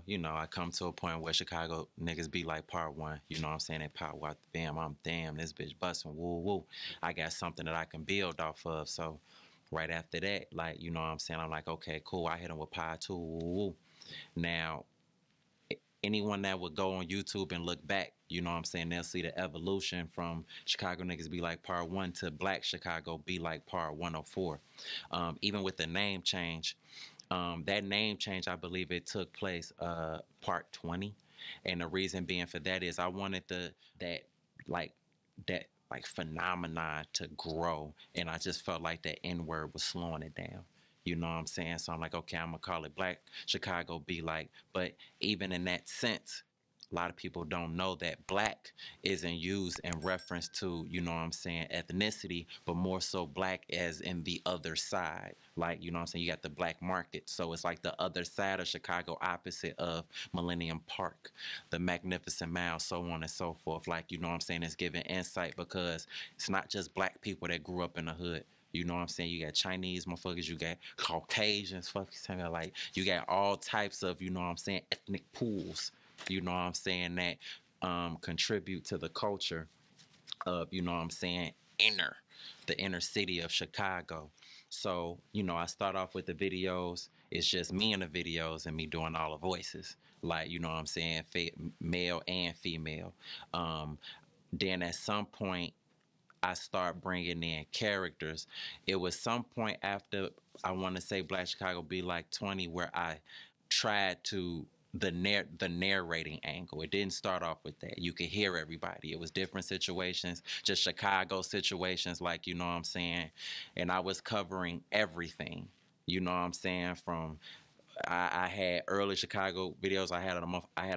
you know, I come to a point where Chicago niggas be like part one. You know what I'm saying? They pop out the bam, I'm damn, this bitch busting, woo woo. I got something that I can build off of. So right after that, like, you know what I'm saying? I'm like, okay, cool. I hit him with part two, woo woo. Now, anyone that would go on YouTube and look back, you know what I'm saying, they'll see the evolution from Chicago niggas be like part one to Black Chicago be like part 104. Even with the name change, that name change, I believe it took place part 20. And the reason being for that is I wanted that like that like phenomenon to grow, and I just felt like that N word was slowing it down. You know what I'm saying? So I'm like, okay, I'm gonna call it Black Chicago be like. But even in that sense, a lot of people don't know that black isn't used in reference to, you know what I'm saying, ethnicity, but more so black as in the other side. Like, you know what I'm saying, you got the black market. So it's like the other side of Chicago, opposite of Millennium Park, the Magnificent Mile, so on and so forth. Like, you know what I'm saying, it's giving insight because it's not just black people that grew up in the hood. You know what I'm saying? You got Chinese motherfuckers, you got Caucasians, fucking like, you got all types of, you know what I'm saying, ethnic pools, you know what I'm saying, that contribute to the culture of, you know what I'm saying, the inner city of Chicago. So, you know, I start off with the videos. It's just me in the videos and me doing all the voices. Like, you know what I'm saying, male and female. Then at some point, I start bringing in characters. It was some point after, I want to say, Black Chicago be like 20, where I tried to the narrating angle. It didn't start off with that. You could hear everybody. It was different situations, just Chicago situations, like, you know what I'm saying. And I was covering everything. You know what I'm saying, from I had early Chicago videos. I had a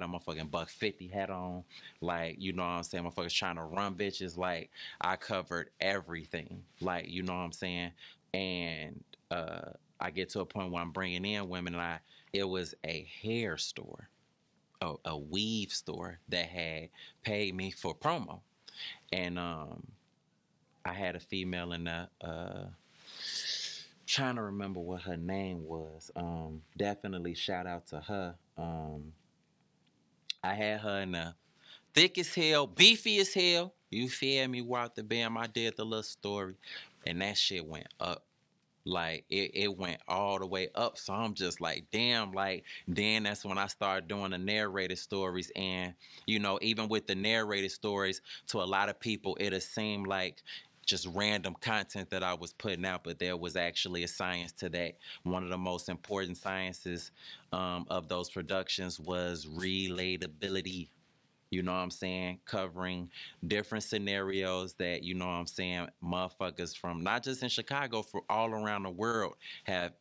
motherfucking buck 50 hat on, like, you know what I'm saying. Motherfuckers trying to run bitches. Like, I covered everything. Like, you know what I'm saying. And I get to a point where I'm bringing in women, and it was a hair store, a weave store that had paid me for promo, and I had a female in the trying to remember what her name was. Definitely shout out to her. I had her in the thick as hell, beefy as hell. You feel me? Walked the bam. I did the little story, and that shit went up. Like, it went all the way up. So I'm just like, damn. Like, then that's when I started doing the narrated stories. And, you know, even with the narrated stories, to a lot of people, it'll seem like just random content that I was putting out, but there was actually a science to that. One of the most important sciences of those productions was relatability. You know what I'm saying? Covering different scenarios that, you know what I'm saying, motherfuckers from not just in Chicago, for all around the world have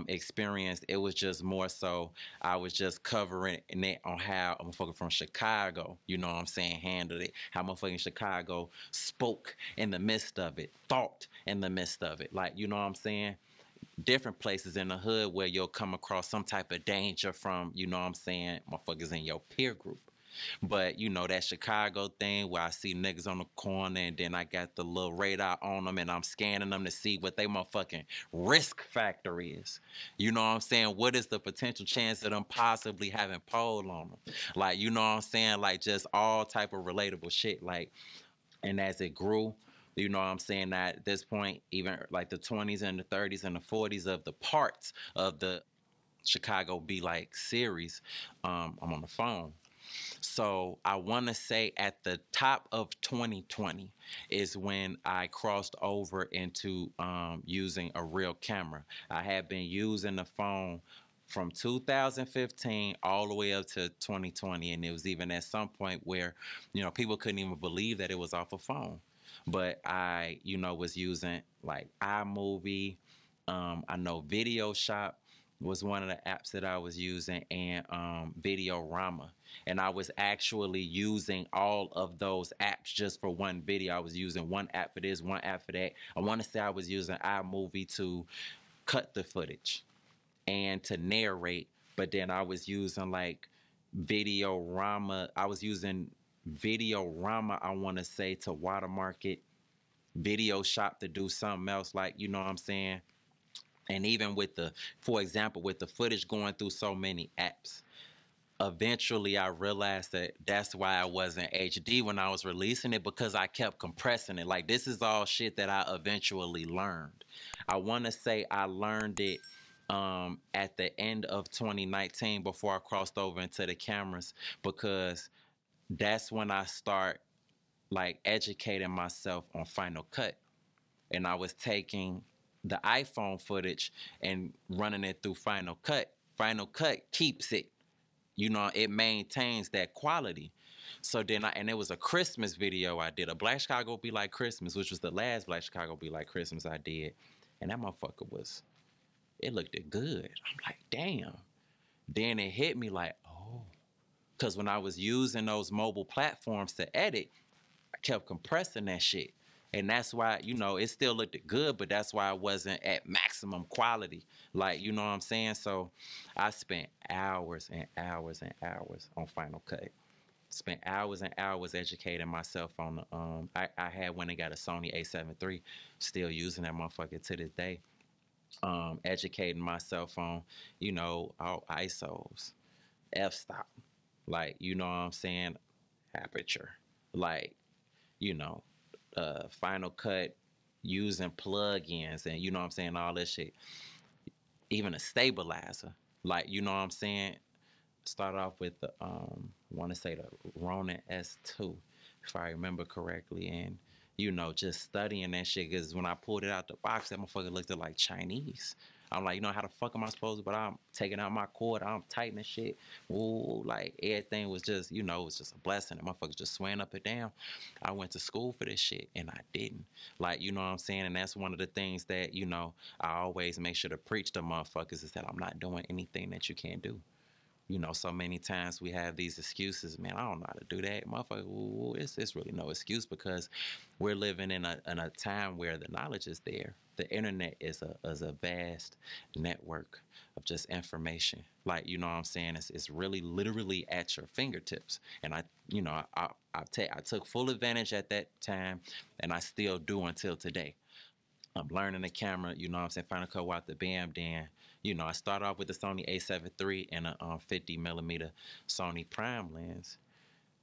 experienced. It was just more so I was just covering it on how a motherfucker from Chicago, you know what I'm saying, handled it. How motherfucking Chicago spoke in the midst of it, thought in the midst of it. Like, you know what I'm saying? Different places in the hood where you'll come across some type of danger from, you know what I'm saying, motherfuckers in your peer group. But, you know, that Chicago thing where I see niggas on the corner, and then I got the little radar on them and I'm scanning them to see what they motherfucking risk factor is. You know what I'm saying? What is the potential chance of them possibly having pole on them? Like, you know what I'm saying? Like, just all type of relatable shit. Like, and as it grew, you know what I'm saying, that at this point, even like the 20s and the 30s and the 40s of the parts of the Chicago Be Like series, I'm on the phone. So I want to say at the top of 2020 is when I crossed over into using a real camera. I had been using the phone from 2015 all the way up to 2020, and it was even at some point where, you know, people couldn't even believe that it was off a phone. But I, you know, was using like iMovie. I know Video Shop was one of the apps that I was using, and Videorama. And I was actually using all of those apps just for one video. I was using one app for this, one app for that. I want to say I was using iMovie to cut the footage and to narrate, but then I was using like Videorama. I was using Videorama, I want to say, to watermark it, Video Shop to do something else, like, you know what I'm saying? And even with the, for example, with the footage going through so many apps, eventually I realized that that's why I wasn't HD when I was releasing it, because I kept compressing it. Like, this is all shit that I eventually learned. I want to say I learned it at the end of 2019 before I crossed over into the cameras, because that's when I start like educating myself on Final Cut. And I was taking the iPhone footage and running it through Final Cut. Final Cut keeps it, you know, it maintains that quality. So then and it was a Christmas video I did, a Black Chicago Be Like Christmas, which was the last Black Chicago Be Like Christmas I did. And that motherfucker it looked good. I'm like, damn. Then it hit me like, oh. Because when I was using those mobile platforms to edit, I kept compressing that shit. And that's why, you know, it still looked good, but that's why I wasn't at maximum quality. Like, you know what I'm saying? So I spent hours and hours and hours on Final Cut. Spent hours and hours educating myself on the I had when I got a Sony A7 III, still using that motherfucker to this day. Educating myself on, you know, all ISOs, f-stop, like, you know what I'm saying, aperture, like, you know, Final Cut, using plugins, and you know what I'm saying, all this shit. Even a stabilizer, like, you know what I'm saying. Start off with the I want to say the Ronin S2, if I remember correctly, and you know, just studying that shit, because when I pulled it out the box, that motherfucker looked like Chinese. I'm like, you know, how the fuck am I supposed to? But I'm taking out my cord, I'm tightening shit. Ooh, like everything was just, you know, it was just a blessing. The motherfucker just swaying up and down. I went to school for this shit and I didn't. Like, you know what I'm saying? And that's one of the things that, you know, I always make sure to preach to motherfuckers, is that I'm not doing anything that you can't do. You know, so many times we have these excuses, man, I don't know how to do that. Motherfucker, ooh, it's really no excuse, because we're living in a time where the knowledge is there. The internet is a vast network of just information. Like, you know what I'm saying? It's really literally at your fingertips. And you know, I took full advantage at that time, and I still do until today. I'm learning the camera, you know what I'm saying, Final Cut out the bam, then, you know, I start off with the Sony A7 III and a 50 millimeter Sony prime lens.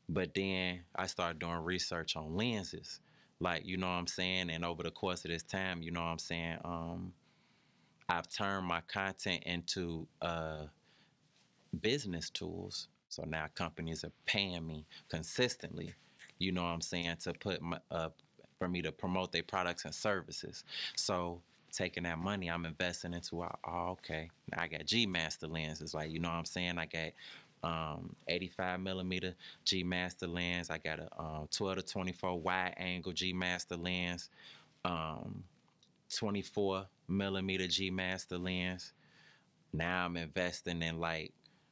But then I started doing research on lenses, like, you know what I'm saying, and over the course of this time, you know what I'm saying, I've turned my content into business tools. So now companies are paying me consistently, you know what I'm saying, to put for me to promote their products and services. So taking that money, I'm investing into, okay, now I got G Master lenses, like, you know what I'm saying, I got 85 millimeter G Master lens, I got a 12 to 24 wide angle G Master lens, 24 millimeter G Master lens. Now I'm investing in, like,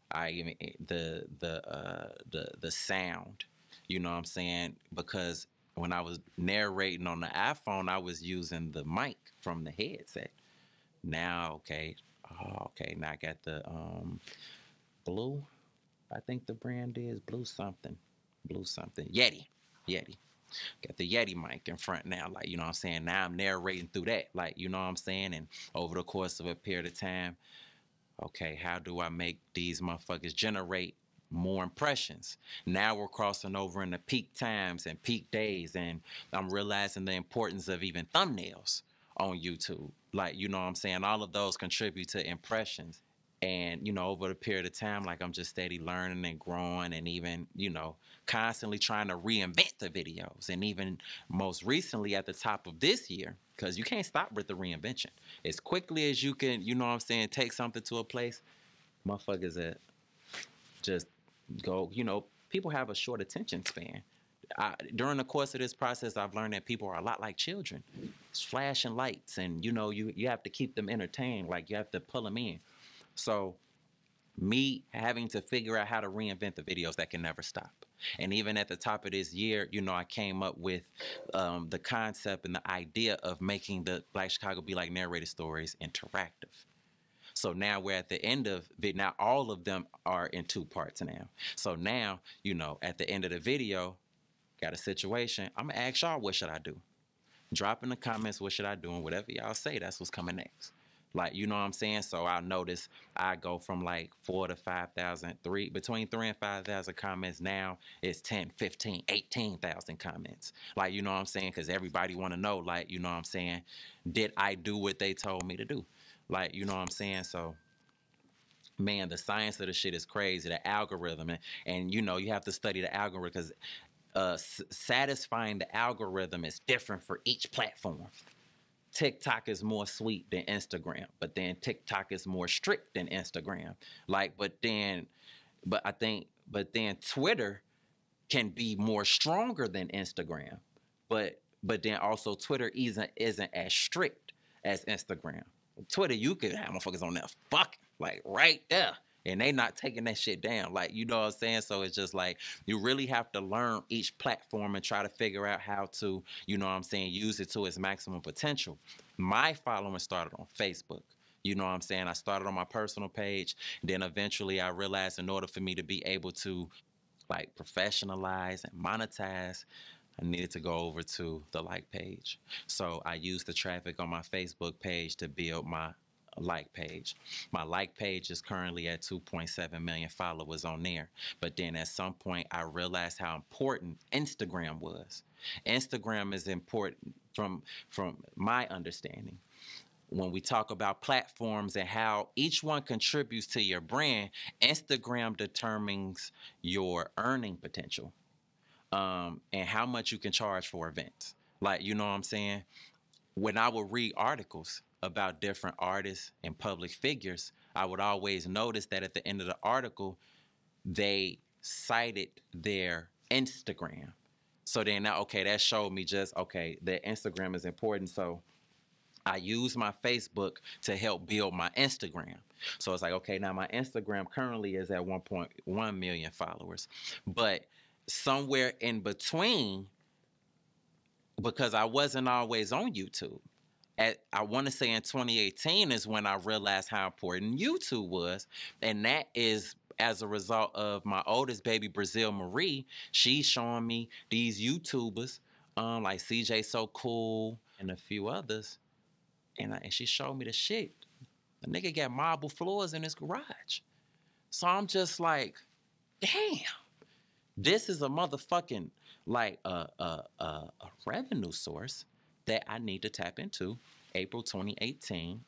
the sound, you know what I'm saying, because when I was narrating on the iPhone, I was using the mic from the headset. Now, okay, now I got the Blue, I think the brand is Blue something, Yeti. Got the Yeti mic in front now, like, you know what I'm saying. Now I'm narrating through that, like, you know what I'm saying, and over the course of a period of time, okay, how do I make these motherfuckers generate more impressions? Now we're crossing over into peak times and peak days, and I'm realizing the importance of even thumbnails on YouTube. Like, you know what I'm saying? All of those contribute to impressions. And, you know, over the period of time, like, I'm just steady learning and growing, and even, you know, constantly trying to reinvent the videos. And even most recently at the top of this year, because you can't stop with the reinvention. As quickly as you can, you know what I'm saying, take something to a place, motherfuckers that just go, you know, people have a short attention span. During the course of this process, I've learned that people are a lot like children. It's flashing lights, and, you know, you have to keep them entertained. Like, you have to pull them in. So me having to figure out how to reinvent the videos, that can never stop. And even at the top of this year, you know, I came up with the concept and the idea of making the Black Chicago Be Like narrated stories interactive. So now we're at the end of it. Now all of them are in 2 parts now. So now, you know, at the end of the video, got a situation, I'm gonna ask y'all, what should I do? Drop in the comments, what should I do? And whatever y'all say, that's what's coming next. Like, you know what I'm saying? So I notice I go from like 4 to 5,000, between 3 and 5,000 comments. Now it's 10, 15, 18,000 comments. Like, you know what I'm saying? Because everybody want to know, like, you know what I'm saying? Did I do what they told me to do? Like, you know what I'm saying? So, man, the science of the shit is crazy. The algorithm, and you know, you have to study the algorithm because satisfying the algorithm is different for each platform. TikTok is more sweet than Instagram, but then TikTok is more strict than Instagram. Like, but then Twitter can be more stronger than Instagram, but then also Twitter isn't as strict as Instagram. Twitter, you could have motherfuckers on there fucking like right there, and they not taking that shit down. Like, you know what I'm saying? So it's just like you really have to learn each platform and try to figure out how to, you know what I'm saying, use it to its maximum potential. My following started on Facebook. You know what I'm saying? I started on my personal page. Then eventually I realized in order for me to be able to like professionalize and monetize, I needed to go over to the like page. So I used the traffic on my Facebook page to build my like page. My like page is currently at 2.7 million followers on there. But then at some point I realized how important Instagram was. Instagram is important from my understanding. When we talk about platforms and how each one contributes to your brand, Instagram determines your earning potential, and how much you can charge for events. Like, you know what I'm saying? When I would read articles about different artists and public figures, I would always notice that at the end of the article, they cited their Instagram. So then now, okay, that showed me just, okay, that Instagram is important. So I use my Facebook to help build my Instagram. So it's like, okay, now my Instagram currently is at 1.1 million followers. But somewhere in between, because I wasn't always on YouTube, I want to say in 2018 is when I realized how important YouTube was. And that is as a result of my oldest baby, Brazil Marie. She's showing me these YouTubers, like CJ So Cool and a few others. And she showed me the shit. The nigga got marble floors in his garage. So I'm just like, damn, this is a motherfucking like a revenue source that I need to tap into. April 2018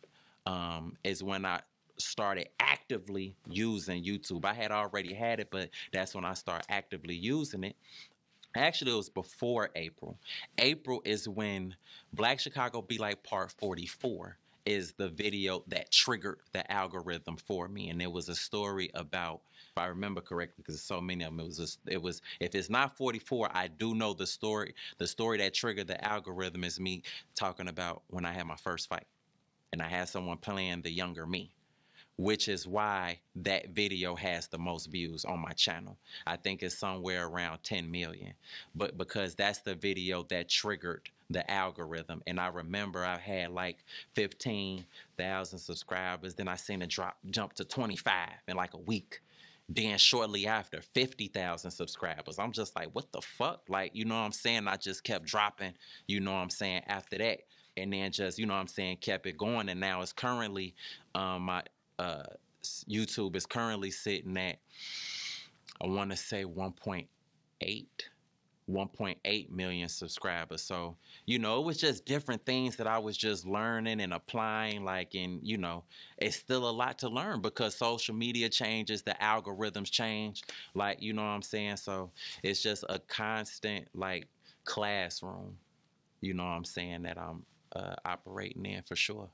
is when I started actively using YouTube. I had already had it, but that's when I started actively using it. Actually, it was before April. April is when Black Chicago Be Like Part 44 is the video that triggered the algorithm for me. And it was a story about, if I remember correctly, because there's so many of them, if it's not 44, I do know the story. The story that triggered the algorithm is me talking about when I had my first fight. And I had someone playing the younger me, which is why that video has the most views on my channel. I think it's somewhere around 10 million, but because that's the video that triggered the algorithm. And I remember I had like 15,000 subscribers. Then I seen it jump to 25 in like a week. Then shortly after, 50,000 subscribers. I'm just like, what the fuck? Like, you know what I'm saying? I just kept dropping, you know what I'm saying, after that. And then just, you know what I'm saying, kept it going. And now it's currently, my YouTube is currently sitting at, I want to say 1.8 million subscribers. So, you know, it was just different things that I was just learning and applying, like, and, you know, it's still a lot to learn because social media changes, the algorithms change, like, you know what I'm saying? So it's just a constant, like, classroom, you know what I'm saying, that I'm operating in for sure.